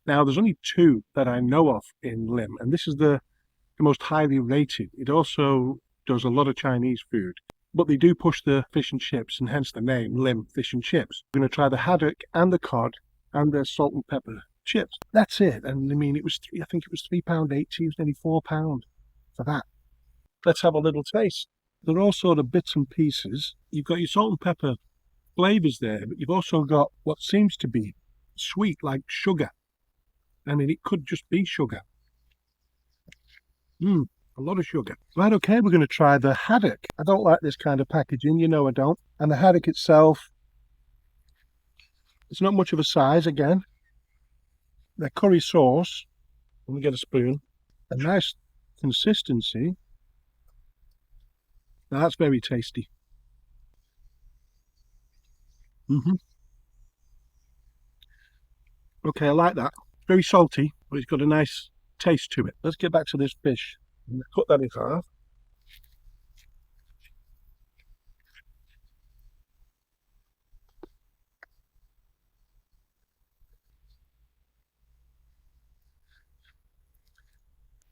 Now, there's only two that I know of in Lymm, and this is the most highly rated. It also does a lot of Chinese food, but they do push the fish and chips, and hence the name Lymm Fish and Chips. We're going to try the haddock and the cod and the salt and pepper chips. That's it. And I mean, it was I think it was £3.80. It was nearly £4 for that. Let's have a little taste. They're all sort of bits and pieces. You've got your salt and pepper flavors there, but you've also got what seems to be sweet, like sugar. I mean, it could just be sugar. A lot of sugar. Right, okay, we're going to try the haddock. I don't like this kind of packaging, you know I don't. And the haddock itself, it's not much of a size again. The curry sauce, let me get a spoon. A nice consistency. Now that's very tasty. Okay, I like that. Very salty, but it's got a nice taste to it. Let's get back to this fish. Cut that in half.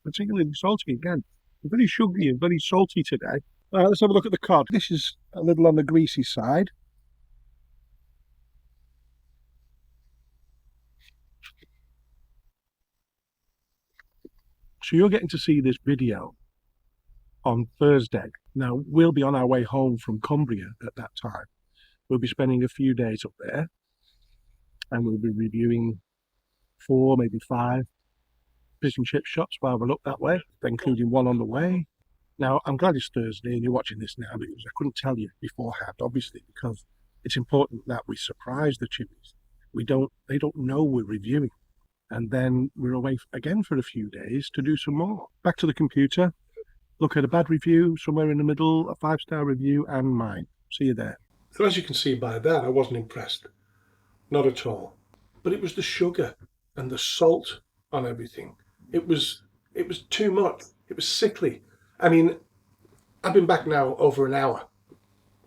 Particularly salty again. Very sugary and very salty today. All right, let's have a look at the cod. This is a little on the greasy side. So you're getting to see this video on Thursday. Now, we'll be on our way home from Cumbria at that time. We'll be spending a few days up there, and we'll be reviewing 4, maybe 5 fish and chip shops while we're up that way, including one on the way. Now, I'm glad it's Thursday and you're watching this now, because I couldn't tell you beforehand, obviously, because it's important that we surprise the chippies. They don't know we're reviewing. And then we're away again for a few days to do some more. Back to the computer, look at a bad review, somewhere in the middle, a 5-star review, and mine. See you there. So as you can see by that, I wasn't impressed. Not at all. But it was the sugar and the salt on everything. It was too much. It was sickly. I mean, I've been back now over an hour,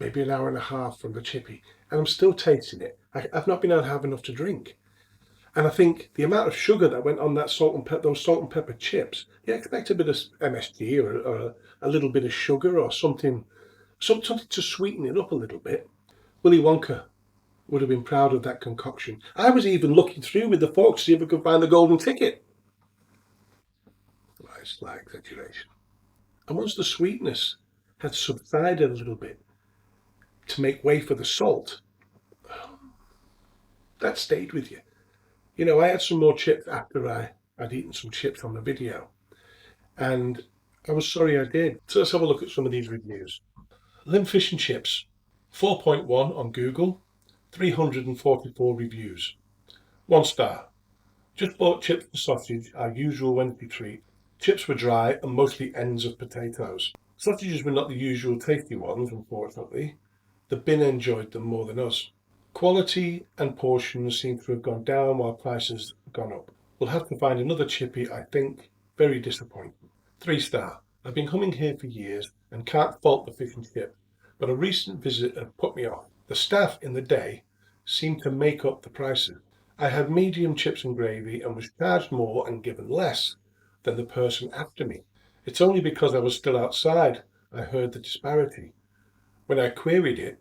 maybe an hour and a half from the chippy, and I'm still tasting it. I've not been able to have enough to drink. And I think the amount of sugar that went on that those salt and pepper chips, you expect a bit of MSG or a little bit of sugar or something to sweeten it up a little bit. Willy Wonka would have been proud of that concoction. I was even looking through with the fork to see if I could find the golden ticket. Well, it's like exaggeration. And once the sweetness had subsided a little bit to make way for the salt, that stayed with you. You know, I had some more chips after I'd eaten some chips on the video, and I was sorry I did. So let's have a look at some of these reviews. Lymm Fish and Chips, 4.1 on Google, 344 reviews. 1 star. Just bought chips and sausage, our usual Wednesday treat. Chips were dry and mostly ends of potatoes. Sausages were not the usual tasty ones, unfortunately. The bin enjoyed them more than us. Quality and portions seem to have gone down while prices have gone up. We'll have to find another chippy, I think. Very disappointing. 3 star. I've been coming here for years and can't fault the fish and chip, but a recent visit had put me off. The staff in the day seemed to make up the prices. I had medium chips and gravy and was charged more and given less than the person after me. It's only because I was still outside I heard the disparity. When I queried it,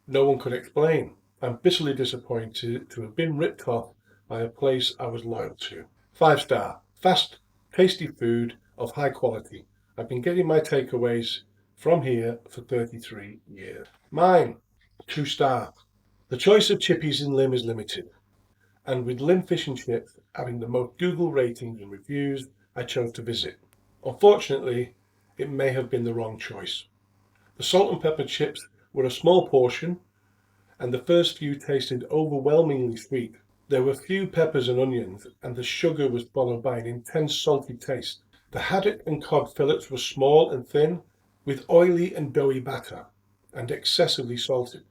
no one could explain. I'm bitterly disappointed to have been ripped off by a place I was loyal to. 5 star. Fast, tasty food of high quality. I've been getting my takeaways from here for 33 years. Mine, 2 star. The choice of chippies in Lymm is limited, and with Lymm Fish and Chips having the most Google ratings and reviews, I chose to visit. Unfortunately, it may have been the wrong choice. The salt and pepper chips were a small portion, and the first few tasted overwhelmingly sweet. There were few peppers and onions, and the sugar was followed by an intense salty taste. The haddock and cod fillets were small and thin, with oily and doughy batter, and excessively salted.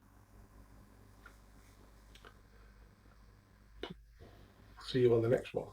See you on the next one.